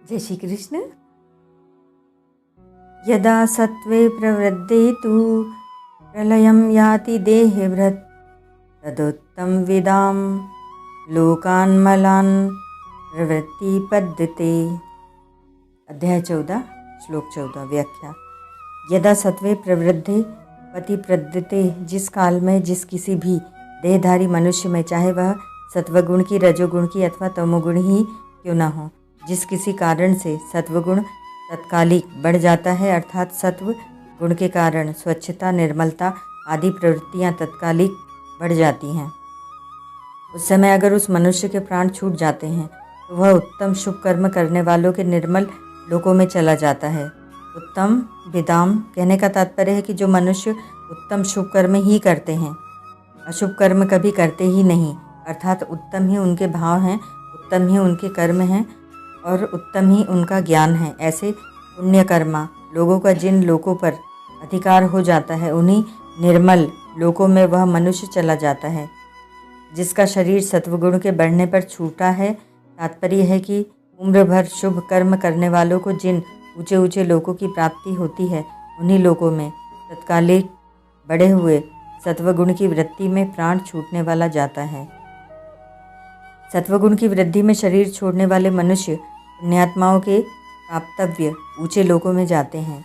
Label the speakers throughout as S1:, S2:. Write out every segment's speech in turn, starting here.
S1: जय श्री कृष्ण। यदा सत्वे प्रवृद्धे तु प्रलयं याति देहभृत् तदुत्तम विदाम लोकान् मलान् प्रवृत्ति पद्धते। अध्याय 14 श्लोक 14 व्याख्या। यदा सत्वे प्रवृद्धे पति प्रवृत्ते, जिस काल में जिस किसी भी देहधारी मनुष्य में, चाहे वह सत्वगुण की, रजोगुण की अथवा तमोगुण ही क्यों न हो, जिस किसी कारण से सत्वगुण तत्कालिक बढ़ जाता है, अर्थात सत्व गुण के कारण स्वच्छता, निर्मलता आदि प्रवृत्तियां तत्कालिक बढ़ जाती हैं, उस समय अगर उस मनुष्य के प्राण छूट जाते हैं तो वह उत्तम शुभ कर्म करने वालों के निर्मल लोकों में चला जाता है। उत्तम विदाम कहने का तात्पर्य है कि जो मनुष्य उत्तम शुभ कर्म ही करते हैं, अशुभ कर्म कभी करते ही नहीं, अर्थात उत्तम ही उनके भाव हैं, उत्तम ही उनके कर्म हैं और उत्तम ही उनका ज्ञान है, ऐसे पुण्यकर्मा लोगों का जिन लोकों पर अधिकार हो जाता है, उन्हीं निर्मल लोकों में वह मनुष्य चला जाता है। जिसका शरीर सत्वगुण के बढ़ने पर छूटा है, तात्पर्य है कि उम्र भर शुभ कर्म करने वालों को जिन ऊंचे ऊंचे लोकों की प्राप्ति होती है, उन्हीं लोकों में तत्कालिक बढ़े हुए सत्वगुण की वृत्ति में प्राण छूटने वाला जाता है। सत्वगुण की वृद्धि में शरीर छोड़ने वाले मनुष्य पुण्यात्माओं के प्राप्तव्य ऊंचे लोकों में जाते हैं।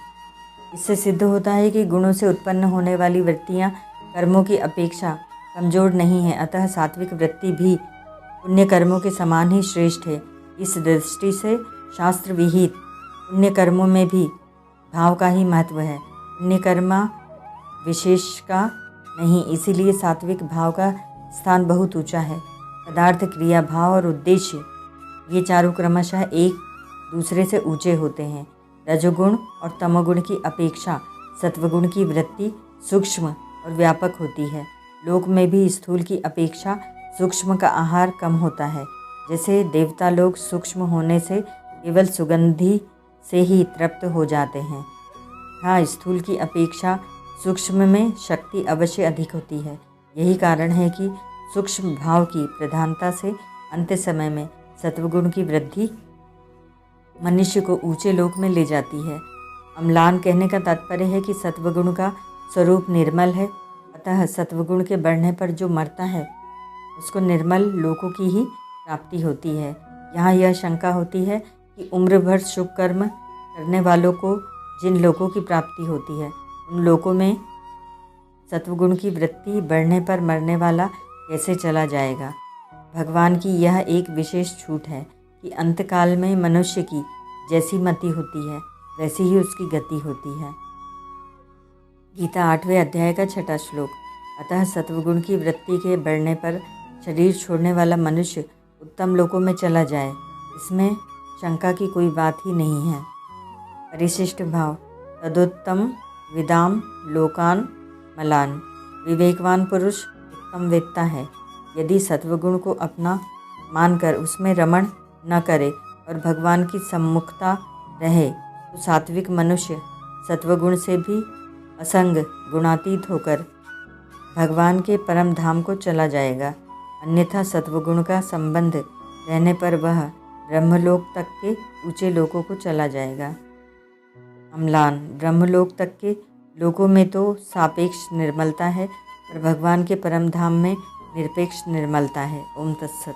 S1: इससे सिद्ध होता है कि गुणों से उत्पन्न होने वाली वृत्तियां कर्मों की अपेक्षा कमजोर नहीं है, अतः सात्विक वृत्ति भी पुण्य कर्मों के समान ही श्रेष्ठ है। इस दृष्टि से शास्त्र विहित पुण्य कर्मों में भी भाव का ही महत्व है, पुण्य कर्मा विशेष का नहीं। इसीलिए सात्विक भाव का स्थान बहुत ऊंचा है। पदार्थ, क्रिया, भाव और उद्देश्य, ये चारों क्रमशः एक दूसरे से ऊंचे होते हैं। रजोगुण और तमोगुण की अपेक्षा सत्वगुण की वृत्ति सूक्ष्म और व्यापक होती है। लोक में भी स्थूल की अपेक्षा सूक्ष्म का आहार कम होता है। जैसे देवता लोग सूक्ष्म होने से केवल सुगंधि से ही तृप्त हो जाते हैं, हाँ, स्थूल की अपेक्षा सूक्ष्म में शक्ति अवश्य अधिक होती है। यही कारण है कि सूक्ष्म भाव की प्रधानता से अंत्य समय में सत्वगुण की वृद्धि मनुष्य को ऊंचे लोक में ले जाती है। अम्लान कहने का तात्पर्य है कि सत्वगुण का स्वरूप निर्मल है, अतः सत्वगुण के बढ़ने पर जो मरता है उसको निर्मल लोकों की ही प्राप्ति होती है। यहाँ यह शंका होती है कि उम्र भर शुभ कर्म करने वालों को जिन लोकों की प्राप्ति होती है, उन लोकों में सत्वगुण की वृत्ति बढ़ने पर मरने वाला कैसे चला जाएगा। भगवान की यह एक विशेष छूट है कि अंतकाल में मनुष्य की जैसी मति होती है वैसी ही उसकी गति होती है। गीता 8वें अध्याय का 6वां श्लोक। अतः सत्वगुण की वृत्ति के बढ़ने पर शरीर छोड़ने वाला मनुष्य उत्तम लोकों में चला जाए, इसमें शंका की कोई बात ही नहीं है। परिशिष्ट भाव। तदुत्तम विदाम लोकान मलान। विवेकवान पुरुष उत्तम वेत्ता है। यदि सत्वगुण को अपना मानकर उसमें रमण न करे और भगवान की सम्मुखता रहे तो सात्विक मनुष्य सत्वगुण से भी असंग गुणातीत होकर भगवान के परम धाम को चला जाएगा। अन्यथा सत्वगुण का संबंध रहने पर वह ब्रह्मलोक तक के ऊंचे लोकों को चला जाएगा। अम्लान। ब्रह्मलोक तक के लोकों में तो सापेक्ष निर्मलता है, पर भगवान के परम धाम में निरपेक्ष निर्मलता है। ओम तत्सत।